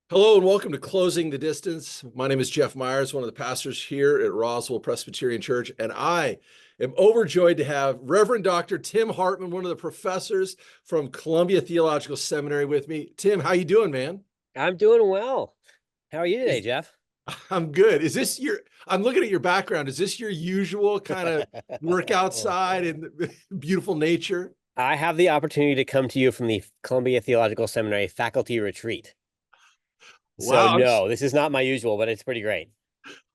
Hello and welcome to Closing the Distance. My name is Jeff Meyers, one of the pastors here at Roswell Presbyterian Church, and I am overjoyed to have Reverend Dr. Tim Hartman, one of the professors from Columbia Theological Seminary with me. Tim, how you doing, man? I'm doing well. How are you today, Is Jeff? I'm good. I'm looking at your background. Is this your usual kind of work outside in beautiful nature? I have the opportunity to come to you from the Columbia Theological Seminary faculty retreat. So Wow, no, this is not my usual, but it's pretty great.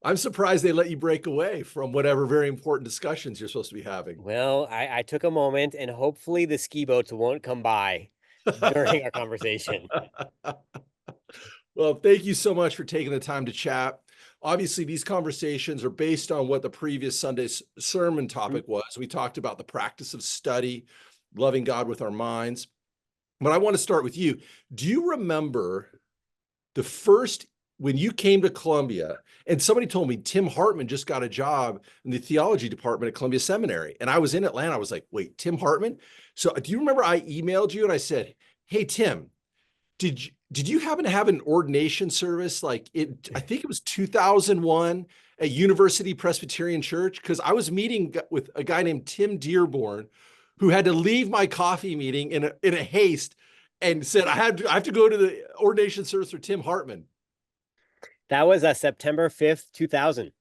I'm surprised they let you break away from whatever very important discussions you're supposed to be having. Well, I took a moment and hopefully the ski boats won't come by during our conversation. Well, thank you so much for taking the time to chat. Obviously, these conversations are based on what the previous Sunday's sermon topic was. We talked about the practice of study, loving God with our minds. But I want to start with you. Do you remember the first, when you came to Columbia, and somebody told me Tim Hartman just got a job in the theology department at Columbia Seminary, and I was in Atlanta. I was like, wait, Tim Hartman? So do you remember I emailed you and I said, hey, Tim, did you happen to have an ordination service like it? I think it was 2001 at University Presbyterian Church, because I was meeting with a guy named Tim Dearborn who had to leave my coffee meeting in a haste and said I have to go to the ordination service for Tim Hartman. That was September 5th, 2000.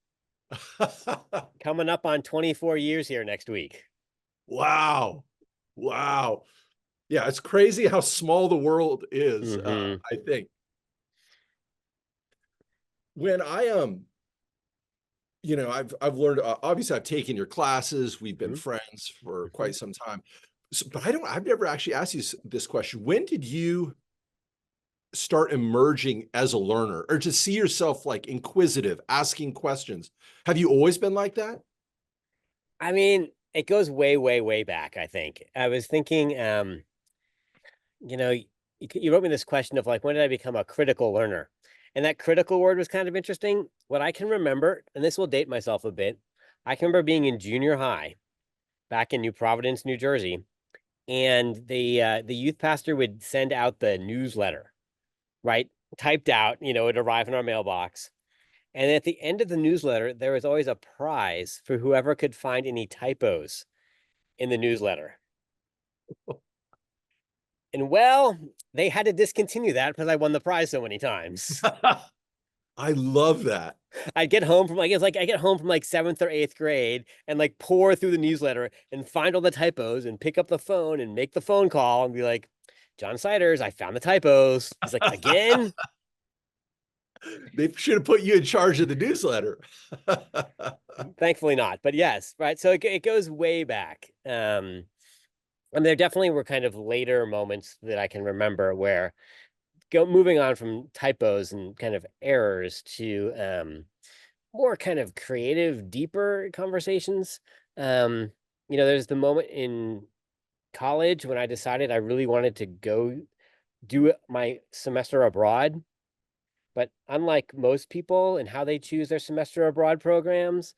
Coming up on 24 years here next week. Wow. Wow. Yeah, it's crazy how small the world is, Mm-hmm. I think. When I've learned, obviously I've taken your classes, we've been friends for Mm-hmm. quite some time. So, but I've never actually asked you this question. When did you start emerging as a learner, or to see yourself like inquisitive, asking questions? Have you always been like that? I mean, it goes way, way, way back, I think. I was thinking, you know, you wrote me this question of like, when did I become a critical learner? And that critical word was kind of interesting. What I can remember, and this will date myself a bit, I can remember being in junior high back in New Providence, New Jersey, and the youth pastor would send out the newsletter, right? Typed out, it'd arrive in our mailbox. And at the end of the newsletter, there was always a prize for whoever could find any typos in the newsletter. And well, they had to discontinue that because I won the prize so many times. I love that. I'd get home from like it's like I get home from like seventh or eighth grade and like pour through the newsletter and find all the typos and pick up the phone and make the phone call and be like, John Siders, I found the typos. He's like, again? They should have put you in charge of the newsletter. Thankfully not. But yes, right. So it goes way back. And there definitely were kind of later moments that I can remember where moving on from typos and kind of errors to more kind of creative, deeper conversations. Um, there's the moment in college when I decided I really wanted to go do my semester abroad. But unlike most people and how they choose their semester abroad programs,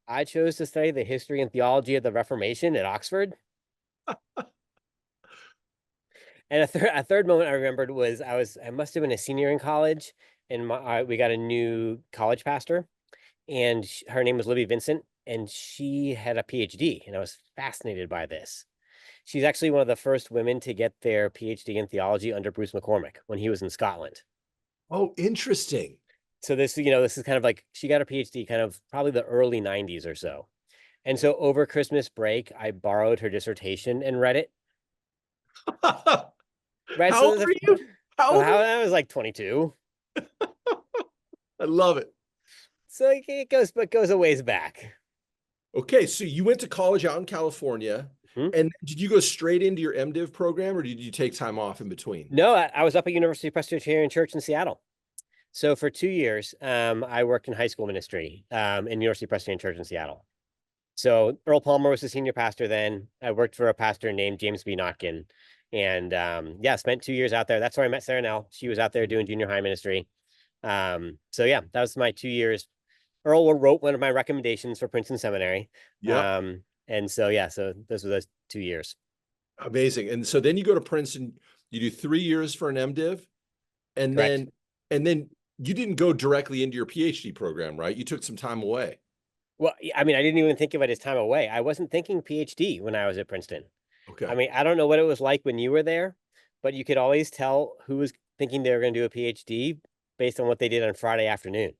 I chose to study the history and theology of the Reformation at Oxford. And a third moment I remembered was I must have been a senior in college, and we got a new college pastor, and her name was Libby Vincent, and she had a PhD, and I was fascinated by this. She's actually one of the first women to get their PhD in theology under Bruce McCormick when he was in Scotland. Oh, interesting. So this is kind of like she got her PhD kind of probably the early 90s or so. And so over Christmas break, I borrowed her dissertation and read it. Right. How So old are you? How oh, old are how you? I was like 22. I love it. So it goes a ways back. Okay, so you went to college out in California, Hmm? and did you go straight into your MDiv program, or did you take time off in between? No, I was up at University Presbyterian Church in Seattle. So for 2 years, I worked in high school ministry in University Presbyterian Church in Seattle. So Earl Palmer was the senior pastor then. I worked for a pastor named James B. Notkin. And yeah, spent 2 years out there. That's where I met Sarah Nell. She was out there doing junior high ministry. So yeah, that was my 2 years. Earl wrote one of my recommendations for Princeton Seminary. Yep, And so yeah, so those were those 2 years. amazing. And so then you go to Princeton, you do 3 years for an MDiv, and Correct. then And then you didn't go directly into your PhD program, right? You took some time away. Well, I mean, I didn't even think of it as time away. I wasn't thinking PhD when I was at Princeton. I Okay. mean, I don't know what it was like when you were there, but you could always tell who was thinking they were going to do a PhD based on what they did on Friday afternoon.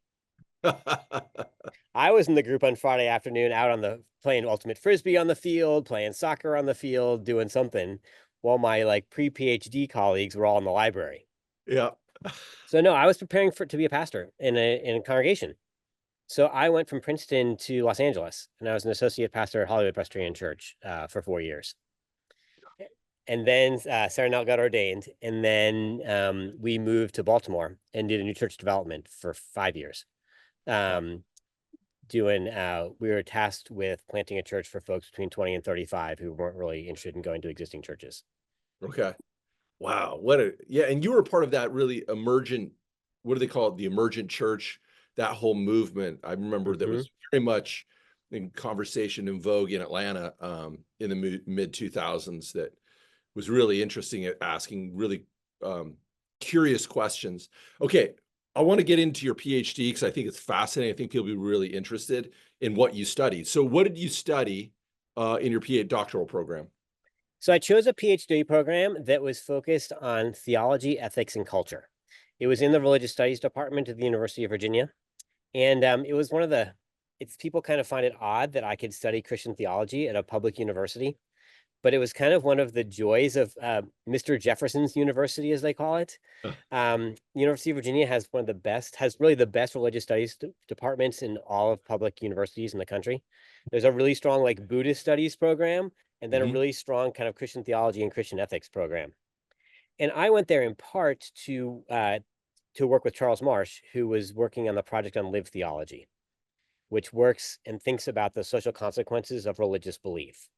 I was in the group on Friday afternoon out on the playing ultimate frisbee on the field, playing soccer on the field, doing something, while my like pre-PhD colleagues were all in the library. Yeah. So no, I was preparing for to be a pastor in a congregation. So I went from Princeton to Los Angeles, and I was an associate pastor at Hollywood Presbyterian Church for 4 years. And then Sarah Nell got ordained, and then we moved to Baltimore and did a new church development for 5 years. We were tasked with planting a church for folks between 20 and 35 who weren't really interested in going to existing churches. Okay. Wow. Yeah. And you were part of that really emergent, what do they call it? The emergent church, that whole movement. I remember that Mm-hmm. was very much in conversation in vogue in Atlanta in the mid 2000s that was really interesting at asking really curious questions. Okay. I want to get into your PhD because I think it's fascinating. I think people will be really interested in what you studied. So what did you study in your PhD doctoral program? So I chose a PhD program that was focused on theology, ethics, and culture. It was in the religious studies department at the University of Virginia. And it was one of the, it's people kind of find it odd that I could study Christian theology at a public university, but it was kind of one of the joys of Mr. Jefferson's University, as they call it. University of Virginia has has really the best religious studies departments in all of public universities in the country. There's a really strong like Buddhist studies program, and then a Mhm. really strong kind of Christian theology and Christian ethics program. And I went there in part to work with Charles Marsh, who was working on the project on live theology, which works and thinks about the social consequences of religious belief.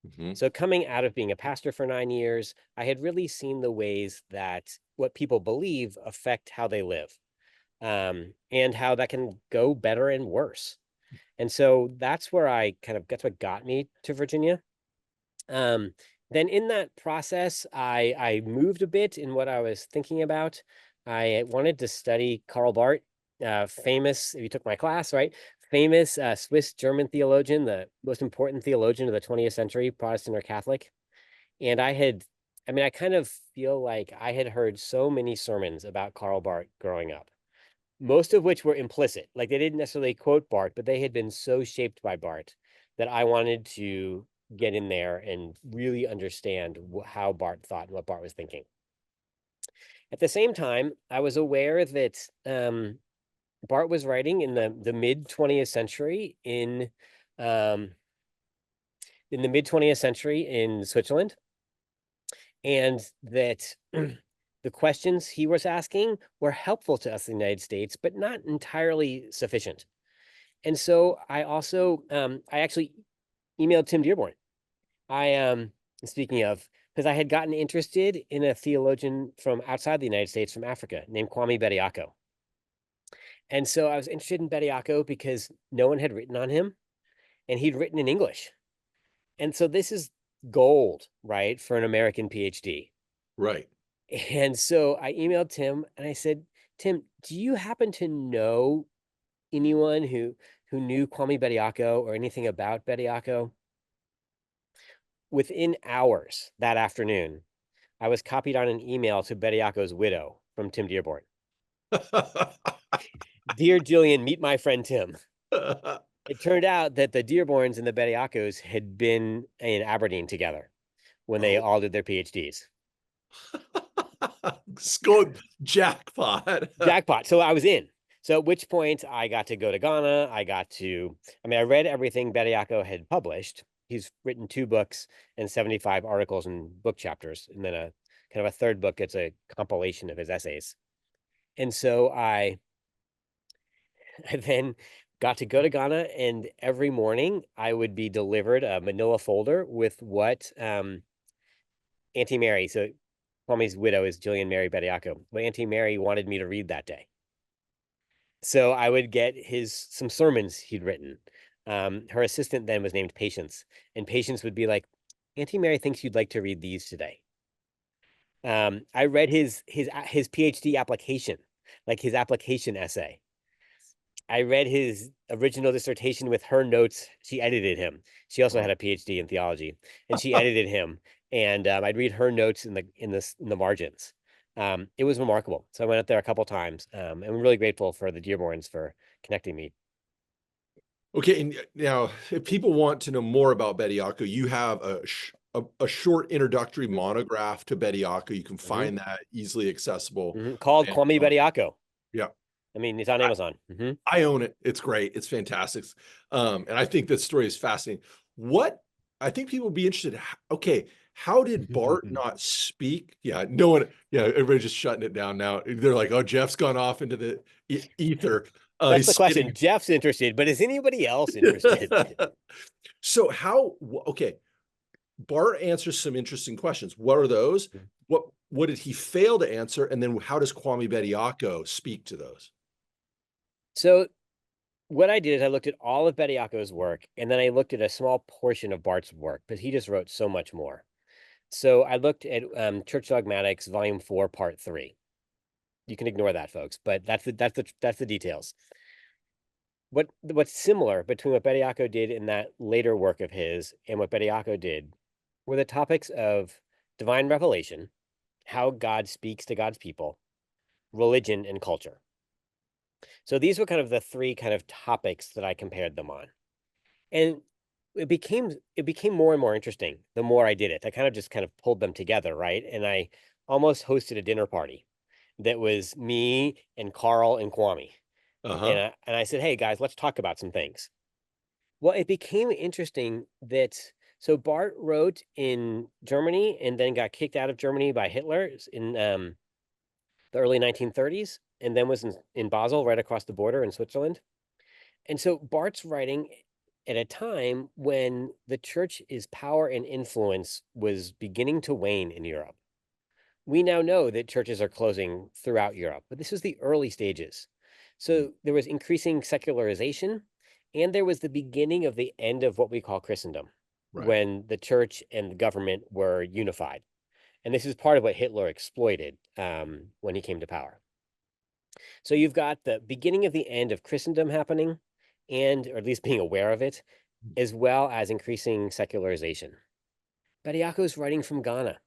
Mhm. So coming out of being a pastor for 9 years, I had really seen the ways that what people believe affect how they live, and how that can go better and worse. And so that's what got me to Virginia. Um, then in that process, I moved a bit in what I was thinking about. I wanted to study Karl Barth, famous, if you took my class, right? Famous Swiss German theologian, the most important theologian of the 20th century, Protestant or Catholic. And I kind of feel like I had heard so many sermons about Karl Barth growing up, most of which were implicit. Like they didn't necessarily quote Barth, but they had been so shaped by Barth that I wanted to get in there and really understand how Barth thought and what Barth was thinking. At the same time, I was aware that Barth was writing in the mid 20th century um, in the mid 20th century in Switzerland, and that the questions he was asking were helpful to us in the United States, but not entirely sufficient. And so I actually emailed Tim Dearborn. Speaking of, because I had gotten interested in a theologian from outside the United States, from Africa, named Kwame Bediako. And so I was interested in Bediako because no one had written on him, and he'd written in English. And so this is gold, right, for an American PhD. Right. And so I emailed Tim and I said, Tim, do you happen to know anyone who knew Kwame Bediako or anything about Bediako? Within hours that afternoon, I was copied on an email to Bediako's widow from Tim Dearborn. Dear Jillian, meet my friend Tim. It turned out that the Dearborns and the Bediakos had been in Aberdeen together when they Oh. all did their PhDs. Score jackpot. Jackpot. So I was in. So at which point I got to go to Ghana. I read everything Bediako had published. He's written 2 books and 75 articles and book chapters, and then a kind of a third book. It's a compilation of his essays. And so I then got to go to Ghana, and every morning I would be delivered a manila folder with what Auntie Mary, so Kwame's widow is Jillian Mary Bediako, what Auntie Mary wanted me to read that day. So I would get some sermons he'd written. Her assistant then was named Patience, and Patience would be like, Auntie Mary thinks you'd like to read these today. I read his PhD application. like his application essay. I read his original dissertation with her notes. She edited him. She also had a PhD in theology, and she edited him. And I'd read her notes in the margins. It was remarkable. So I went up there a couple times, and I'm really grateful for the Dearborns for connecting me. Okay, and now if people want to know more about Bediaco, you have a short introductory monograph to Bediaco. You can find that easily accessible. Called And, Kwame Bediaco. yeah, I mean, it's on Amazon. I own it. It's great. It's fantastic. And I think that story is fascinating. What I think people would be interested. Okay, how did Bart not speak? Yeah, no one. Yeah, everybody's just shutting it down now. They're like, "Oh, Jeff's gone off into the ether." That's the He's question. sitting. Jeff's interested, but is anybody else interested? So how? Okay, Bart answers some interesting questions. What are those? What did he fail to answer? And then how does Kwame Bediaco speak to those? So what I did is I looked at all of Bediaco's work, and then I looked at a small portion of Bart's work, but he just wrote so much more. So I looked at Church Dogmatics, Volume 4, Part 3. You can ignore that, folks, but that's the details. What's similar between what Bediaco did in that later work of his and what Bediaco did were the topics of divine revelation, how God speaks to God's people, religion, and culture. So these were kind of the three kind of topics that I compared them on. And it became more and more interesting the more I did it. I kind of pulled them together, right? And I almost hosted a dinner party that was me and Carl and Kwame. Uh-huh. And I said, "Hey guys, let's talk about some things." Well, it became interesting that so Bart wrote in Germany and then got kicked out of Germany by Hitler in the early 1930s, and then was in Basel, right across the border in Switzerland. And so Bart's writing at a time when the church's power and influence was beginning to wane in Europe. We now know that churches are closing throughout Europe, but this was the early stages. So there was increasing secularization, and there was the beginning of the end of what we call Christendom, Right. when the church and the government were unified. And this is part of what Hitler exploited when he came to power. So you've got the beginning of the end of Christendom happening, and or at least being aware of it, as well as increasing secularization. Bediaco is writing from Ghana.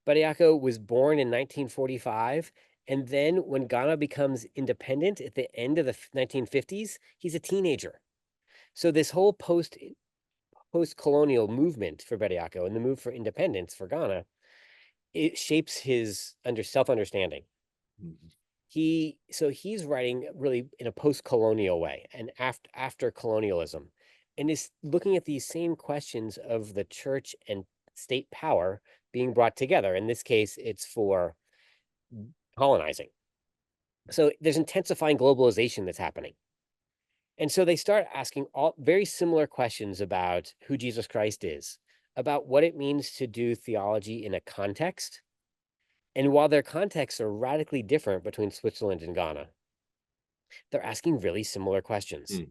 Bediaco was born in 1945, and then when Ghana becomes independent at the end of the 1950s, he's a teenager. So this whole post-colonial movement for Bediaco and the move for independence for Ghana, it shapes his self-understanding. He's writing really in a post-colonial way and after colonialism, and is looking at these same questions of the church and state power being brought together. In this case, it's for colonizing. So there's intensifying globalization that's happening. And so they start asking all very similar questions about who Jesus Christ is, about what it means to do theology in a context. And while their contexts are radically different between Switzerland and Ghana, they're asking really similar questions.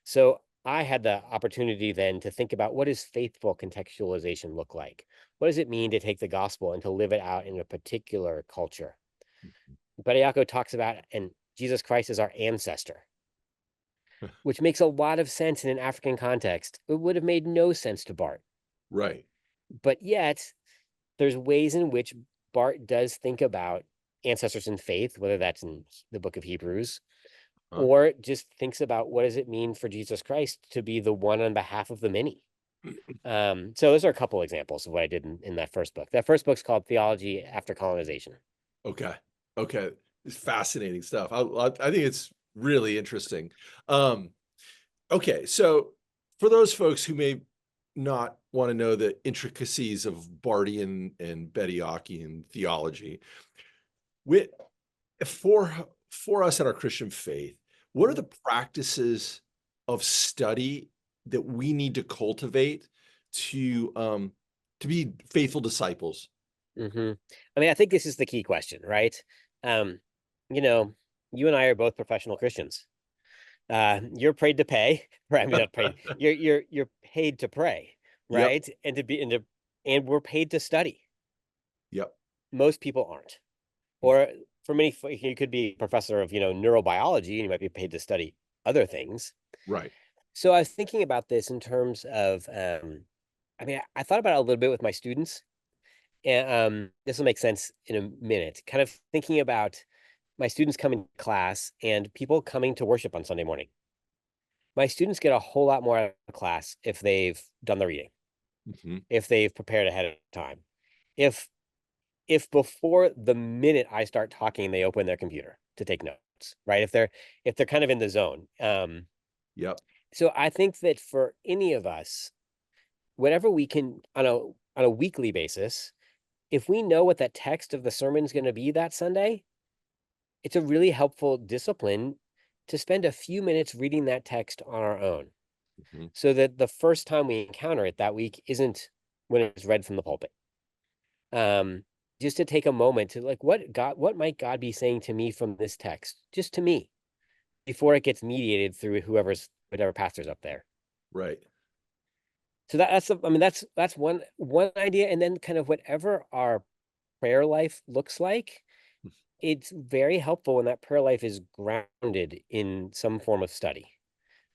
So I had the opportunity then to think about, what does faithful contextualization look like? What does it mean to take the gospel and to live it out in a particular culture? Bediaco talks about, and Jesus Christ is our ancestor, which makes a lot of sense in an African context. It would have made no sense to Bart. Right. But yet, there's ways in which Bart does think about ancestors in faith, whether that's in the book of Hebrews, or just thinks about what does it mean for Jesus Christ to be the one on behalf of the many. So those are a couple examples of what I did in that first book. That first book's called Theology After Colonization. Okay. Okay. It's fascinating stuff. I think it's really interesting. Okay. So for those folks who may not want to know the intricacies of Bardian and Bediacian theology, for us in our Christian faith, what are the practices of study that we need to cultivate to be faithful disciples? I mean, I think this is the key question, right? You know, you and I are both professional Christians. You're paid to pay, right? I mean, not paid. You're paid to pray, Yep. right? And we're paid to study. Yep. Most people aren't. Or for many, you could be a professor of, neurobiology, and you might be paid to study other things. Right. So I was thinking about this in terms of, I mean, I thought about it a little bit with my students, and this will make sense in a minute. Kind of thinking about my students coming to class and people coming to worship on Sunday morning. My students get a whole lot more out of class if they've done the reading, Hmm. if they've prepared ahead of time, if before the minute I start talking, they open their computer to take notes, right? If they're kind of in the zone. Yep. So I think that for any of us, whatever we can on a weekly basis, if we know what that text of the sermon is going to be that Sunday, it's a really helpful discipline to spend a few minutes reading that text on our own, Hmm. so that the first time we encounter it that week isn't when it's read from the pulpit. Um, just to take a moment to like, what might God be saying to me from this text, just to me, before it gets mediated through whatever pastor's up there. Right. So I mean, that's one idea. And then kind of whatever our prayer life looks like, it's very helpful when that prayer life is grounded in some form of study.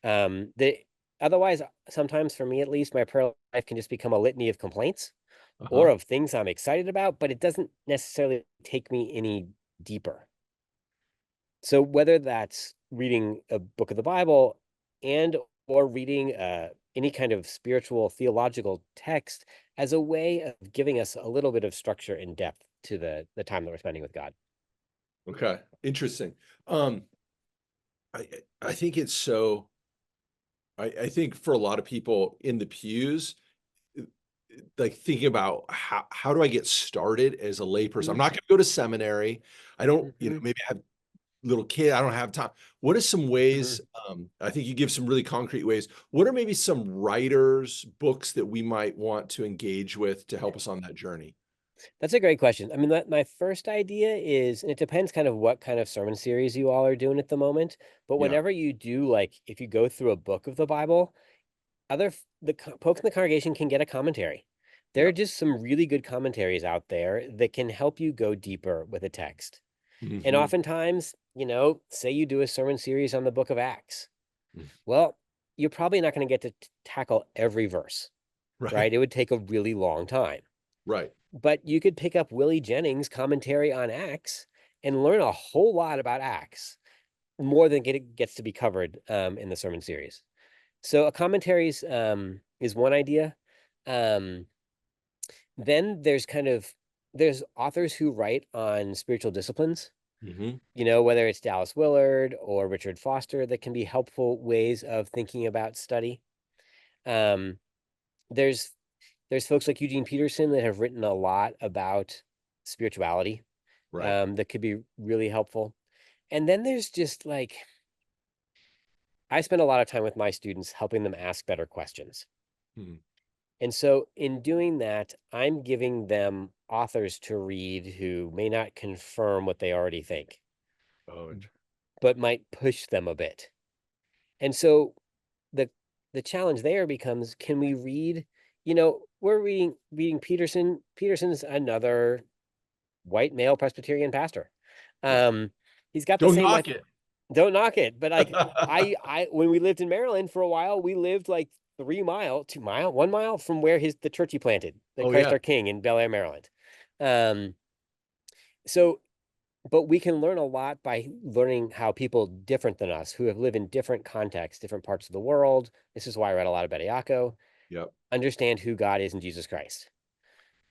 The Otherwise, sometimes for me at least, my prayer life can just become a litany of complaints or Uh-huh. of things I'm excited about, but it doesn't necessarily take me any deeper. So whether that's reading a book of the Bible and or reading any kind of spiritual theological text as a way of giving us a little bit of structure and depth to the time that we're spending with God. Okay. Interesting. Um, I I think it's so I think for a lot of people in the pews, uh, like thinking about how do I get started as a layperson? I'm not going to go to seminary. I don't, Mm-hmm. maybe I have little kid. I don't have time. What are some Mm-hmm. ways? I think you give some really concrete ways. What are maybe some writers, books that we might want to engage with to help us on that journey? That's a great question. I mean, my first idea is, and it depends kind of what kind of sermon series you all are doing at the moment, but Yeah. whenever you do, like if you go through a book of the Bible, folks in the congregation can get a commentary. There Yeah. are just some really good commentaries out there that can help you go deeper with a text. And Hmm. oftentimes, say you do a sermon series on the book of Acts. Mm. Well, you're probably not going to get to tackle every verse, Right. right? It would take a really long time. Right. But you could pick up Willie Jennings' commentary on Acts and learn a whole lot about Acts, more than gets to be covered in the sermon series. So a commentaries is one idea. Um, then there's authors who write on spiritual disciplines, Hmm. whether it's Dallas Willard or Richard Foster, that can be helpful ways of thinking about study. Um, there's there's folks like Eugene Peterson that have written a lot about spirituality, Right. that could be really helpful. And then there's just like, I spend a lot of time with my students helping them ask better questions. Mhm. And so in doing that, I'm giving them authors to read who may not confirm what they already think, Oh, but might push them a bit. And so the the challenge there becomes, can we read, we're reading Peterson. Peterson's another white male Presbyterian pastor. yeah. Um, he's got the Don't same, knock it. don't knock it, but like when we lived in Maryland for a while, we lived like 1 mile from where the church he planted, the Oh, Christ yeah. our King in Bel Air, Maryland. Um, so, but we can learn a lot by learning how people different than us, who have lived in different contexts, different parts of the world. This is why I read a lot of Bediaco. Yep. Understand who God is in Jesus Christ.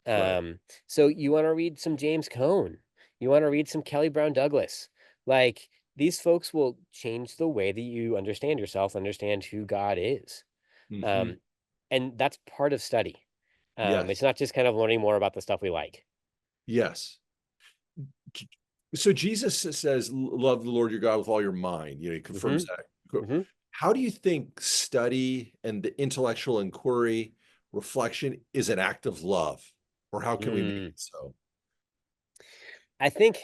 Right. Um, so you want to read some James Cone, you want to read some Kelly Brown Douglas. Like, these folks will change the way that you understand yourself, understand who God is. Hmm. Um, and that's part of study. It's Yes. not just kind of learning more about the stuff we like. Yes. So Jesus says, love the Lord your God with all your mind. He confirms Hmm. that. Hmm. How do you think study and the intellectual inquiry, reflection is an act of love? Or how can we make it so? I think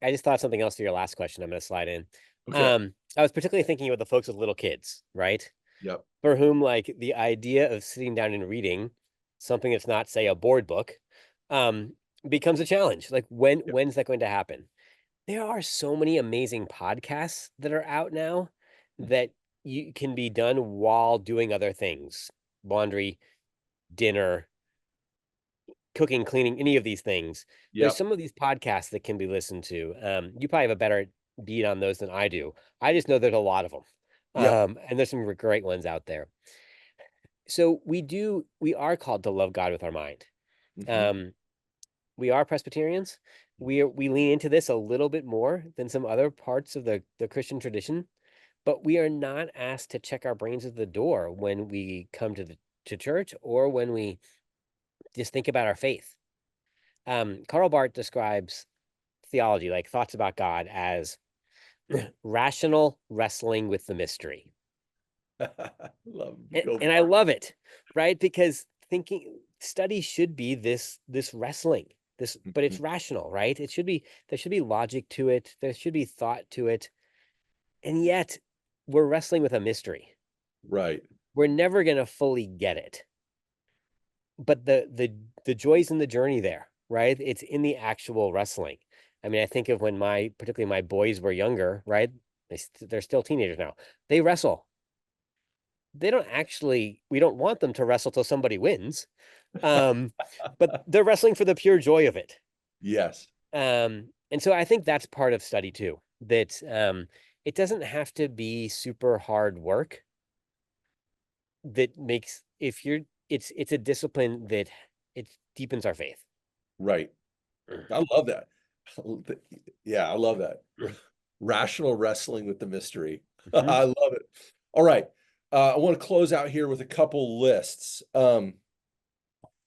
I just thought something else to your last question. I'm going to slide in. Okay. I was particularly thinking about the folks with little kids, right? Yep. For whom like the idea of sitting down and reading something that's not, say, a board book, um, becomes a challenge. Like, Yep. when's that going to happen? There are so many amazing podcasts that are out now that you can be done while doing other things, laundry, dinner, cooking, cleaning, any of these things. There's Yep. some of these podcasts that can be listened to. You probably have a better beat on those than I do. I just know there's a lot of them. Yep. And there's some great ones out there. So we are called to love God with our mind. Hmm. Um, we are Presbyterians. We lean into this a little bit more than some other parts of the Christian tradition, but we are not asked to check our brains at the door when we come to church or when we just think about our faith. Karl Barth describes theology, like thoughts about God, as rational wrestling with the mystery. Love, And, go and I for love it, right? Because thinking study should be this wrestling, this, it. but it's Mhm. rational, right? It should be, there should be logic to it, there should be thought to it. And yet we're wrestling with a mystery. Right. We're never gonna fully get it. But the joys in the journey there, right? It's in the actual wrestling. I mean, I think of when particularly my boys were younger, right? They're still teenagers now. They wrestle. They don't actually, we don't want them to wrestle till somebody wins. Um, but they're wrestling for the pure joy of it. Yes. And so I think that's part of study too, that it doesn't have to be super hard work that makes, if you're, it's a discipline that it deepens our faith. Right. I love that. Yeah, I love that. Rational wrestling with the mystery. Mhm. I love it. All right. I want to close out here with a couple lists.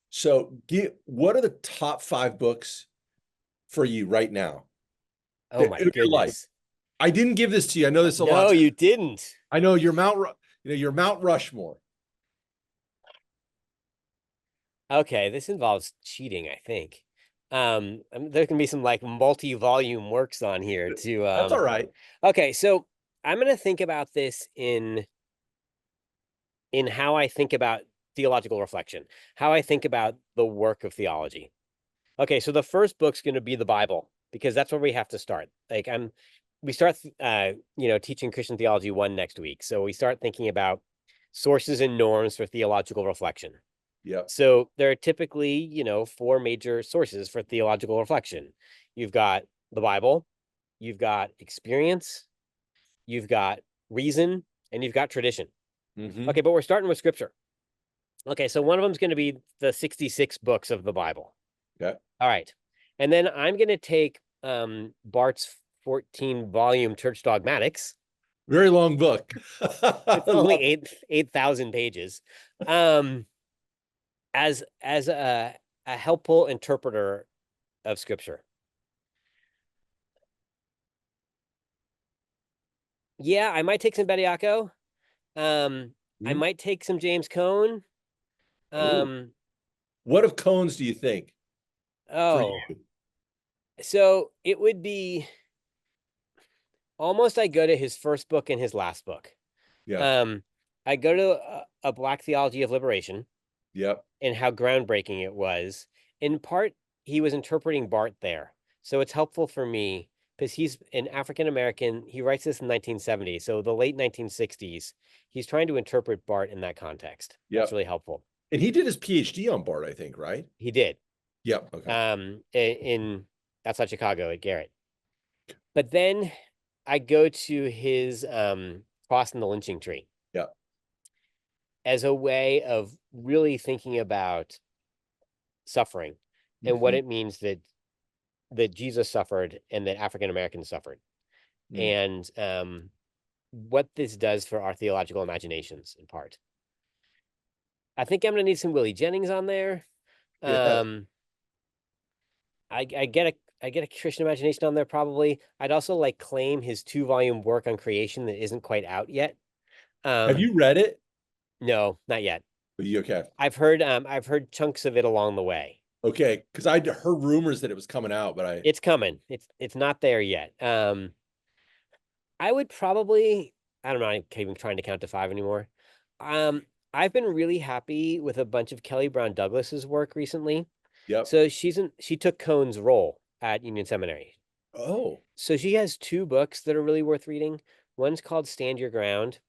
So what are the top 5 books for you right now Oh my in your life? goodness. I didn't give this to you. I know this a lot. No, you didn't. I know you're Mount Rushmore. Okay, this involves cheating, I think. There can be some like multi-volume works on here to That's all right. okay, so I'm gonna think about this in how I think about theological reflection, how I think about the work of theology. Okay, so the first book's gonna be the Bible, because that's where we have to start. Like we start teaching Christian theology 1 next week. So we start thinking about sources and norms for theological reflection. Yep. So there are typically, 4 major sources for theological reflection. You've got the Bible, you've got experience, you've got reason, and you've got tradition. Hmm. Okay, but we're starting with scripture. Okay, so one of them is going to be the 66 books of the Bible. Okay. All right. And then I'm going to take Bart's 14-volume Church Dogmatics. Very long book. It's I only love 8,000 pages. Um, as a helpful interpreter of scripture. Yeah, I might take some Bediaco. I it. might take some James Cone. Oh, Um, what of Cones do you think for oh, you? so it would be almost I go to his first book and his last book. Yeah. Um, I go to a Black Theology of Liberation Yep. and how groundbreaking it was. In part, he was interpreting Barth there. So it's helpful for me because he's an African American. He writes this in 1970. So the late 1960s, he's trying to interpret Barth in that context. That's Yep. really helpful. And he did his PhD on Bart, I think, right? He did. Yep. Okay. In outside Chicago at Garrett. But then I go to his Cross and the Lynching Tree Yep. as a way of really thinking about suffering and what Hmm. it means that Jesus suffered and that African Americans suffered, Mm. and what this does for our theological imaginations. In part, I think I'm gonna need some Willie Jennings on there. Yeah. Um, I get a Christian imagination on there probably. I'd also like claim his 2-volume work on creation that isn't quite out yet. Have Um, you read it? no, not yet. Are you okay? I've heard chunks of it along the way. Okay, because I'd heard rumors that it was coming out, but I It's coming. It's not there yet. I would probably, I don't know, I'm even trying to count to 5 anymore. Um, I've been really happy with a bunch of Kelly Brown Douglas's work recently. yep. So she took Cohn's role at Union Seminary. Oh, So she has two books that are really worth reading. One's called Stand Your Ground,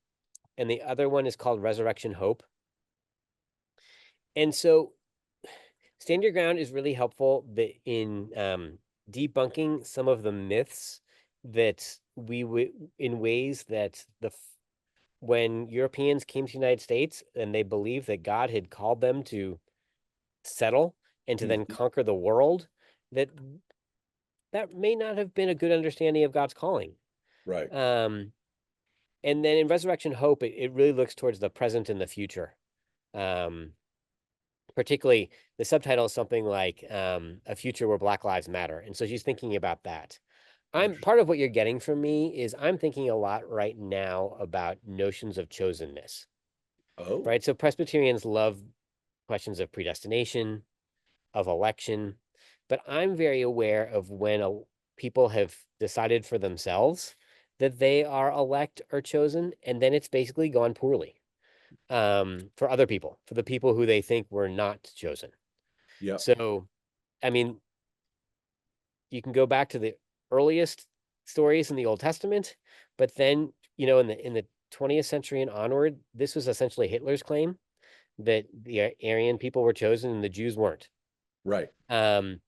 and the other one is called Resurrection Hope. And so Stand Your Ground is really helpful in debunking some of the myths that we would, in ways that when Europeans came to the United States and they believed that God had called them to settle and to then mhm, conquer the world, that that may not have been a good understanding of God's calling. right. Um, and then in Resurrection Hope, it really looks towards the present and the future. Um, Particularly, the subtitle is something like "A Future Where Black Lives Matter," and so she's thinking about that. I'm Interesting. part of what you're getting from me is I'm thinking a lot right now about notions of chosenness, Oh, right? So Presbyterians love questions of predestination, of election, but I'm very aware of when people have decided for themselves that they are elect or chosen, and then it's basically gone poorly for other people, for the people who they think were not chosen. yeah. So, I mean, you can go back to the earliest stories in the Old Testament, but then, in the 20th century and onward, this was essentially Hitler's claim that the Aryan people were chosen and the Jews weren't. Right. Um,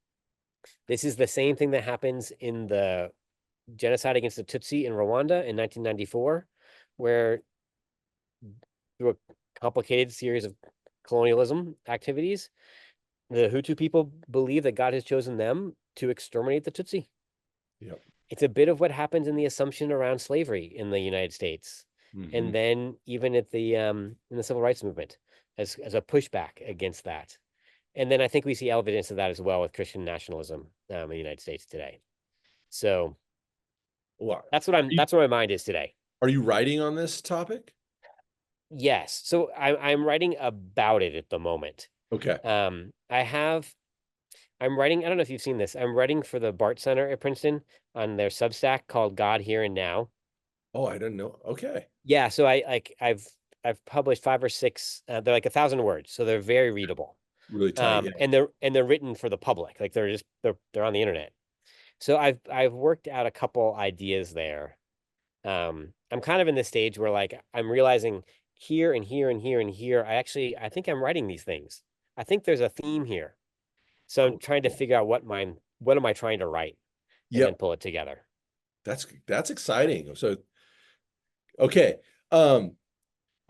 this is the same thing that happens in the genocide against the Tutsi in Rwanda in 1994, where through a complicated series of colonialism activities, the Hutu people believe that God has chosen them to exterminate the Tutsi. Yep. It's a bit of what happens in the assumption around slavery in the United States, Hmm. and then even at the in the civil rights movement as a pushback against that. And then I think we see evidence of that as well with Christian nationalism in the United States today. So Well, that's where my mind is today. are you writing on this topic? Yes. So I'm writing about it at the moment. Okay. I have I'm writing, I don't know if you've seen this. I'm writing for the Bart Center at Princeton on their Substack called God Here and Now. Oh, I didn't know. Okay. Yeah, so I've published five or six. They're like 1,000 words, so they're very readable. Really tight. Yeah. And they're written for the public, like they're on the internet. So I've worked out a couple ideas there. I'm kind of in this stage where like I'm realizing here and here and here and here. I think I'm writing these things. I think there's a theme here. So I'm Oh, trying to cool. figure out what am I trying to write and then Yep. pull it together. That's exciting. So, okay. Um,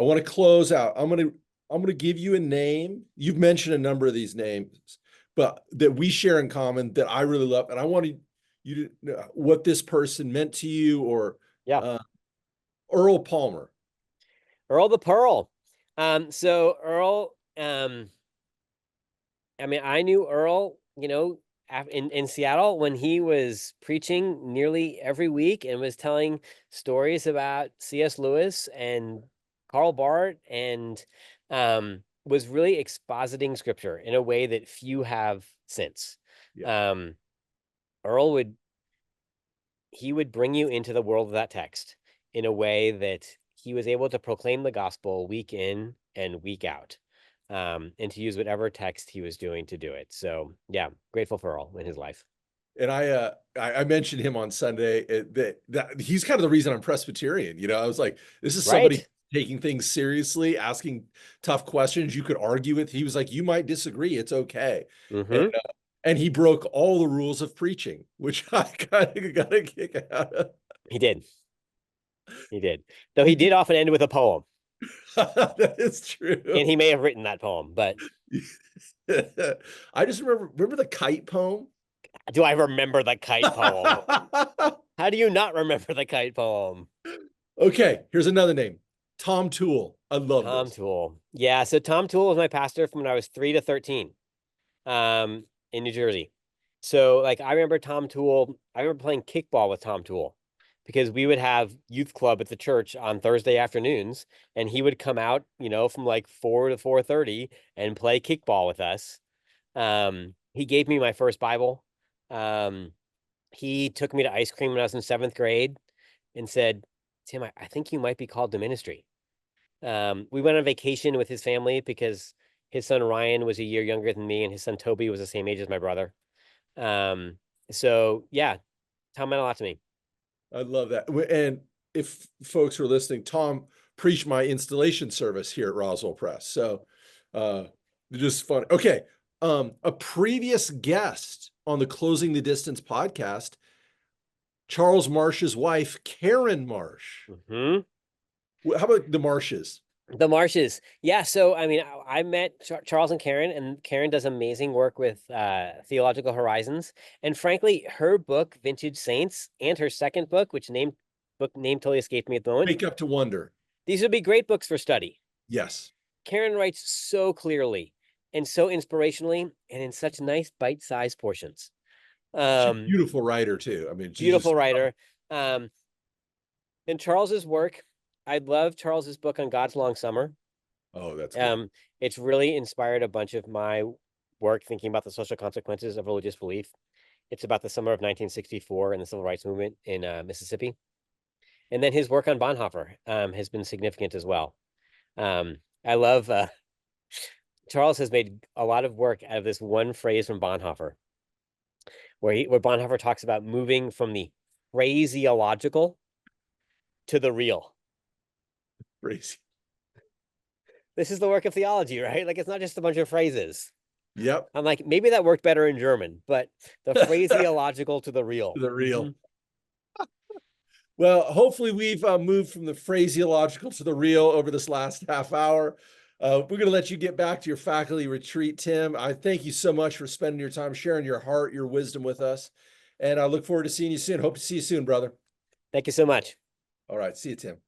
I want to close out. I'm gonna give you a name. You've mentioned a number of these names, but that we share in common that I really love, and I wanted you to know what this person meant to you, or Yeah. uh, Earl Palmer. Earl the Pearl. So Earl, I mean, I knew Earl, in Seattle when he was preaching nearly every week and was telling stories about C.S. Lewis and Karl Barth and was really expositing scripture in a way that few have since. Yeah. Um, Earl would bring you into the world of that text in a way that he was able to proclaim the gospel week in and week out, and to use whatever text he was doing to do it. So yeah, grateful for Earl in his life. And I mentioned him on Sunday. That he's kind of the reason I'm Presbyterian. I was like, this is somebody Right. taking things seriously, asking tough questions you could argue with. He was like, you might disagree, it's okay. And Mm-hmm. and he broke all the rules of preaching, which I kind of got a kick out of. He did. He did. Though he You do. did often end with a poem, That is true. and he may have written that poem, but I just remember the kite poem. do I remember the kite poem? How do you not remember the kite poem? Okay, here's another name. Tom Toole. I love Tom this. Toole. Yeah, so Tom Toole was my pastor from when I was 3 to 13. In New Jersey. So like I remember playing kickball with Tom Toole because we would have youth club at the church on Thursday afternoons and he would come out, from like 4 to 4:30 and play kickball with us. He gave me my first Bible. Um, he took me to ice cream when I was in 7th grade and said, "Tim, I think you might be called to ministry." We went on vacation with his family because his son Ryan was a year younger than me, and his son Toby was the same age as my brother. Um, so yeah, Tom meant a lot to me. I love that. And if folks were listening, Tom preached my installation service here at Roswell Press. So just fun. Okay. A previous guest on the Closing the Distance podcast, Charles Marsh's wife, Karen Marsh. Hmm. How about the Marshes? The Marshes. Yeah. So, I mean, I met Charles and Karen does amazing work with Theological Horizons. And frankly, her book, Vintage Saints, and her second book, name totally escaped me at the moment. Wake Up to Wonder. These would be great books for study. Yes. Karen writes so clearly and so inspirationally and in such nice bite-sized portions. She's a beautiful writer too. I mean, beautiful writer. And Charles's work, I love Charles's book on God's Long Summer. Oh, that's good. It's really inspired a bunch of my work thinking about the social consequences of religious belief. It's about the summer of 1964 and the civil rights movement in Mississippi. And then his work on Bonhoeffer has been significant as well. I love Charles has made a lot of work out of this one phrase from Bonhoeffer, where Bonhoeffer talks about moving from the phraseological to the real. Crazy. This is the work of theology, right? Like, it's not just a bunch of phrases. Yep. I'm like, maybe that worked better in German, but the phraseological to the real. To the real. Well, hopefully we've moved from the phraseological to the real over this last half hour. We're going to let you get back to your faculty retreat, Tim. I thank you so much for spending your time sharing your heart, your wisdom with us. And I look forward to seeing you soon. Hope to see you soon, brother. Thank you so much. All right. See you, Tim.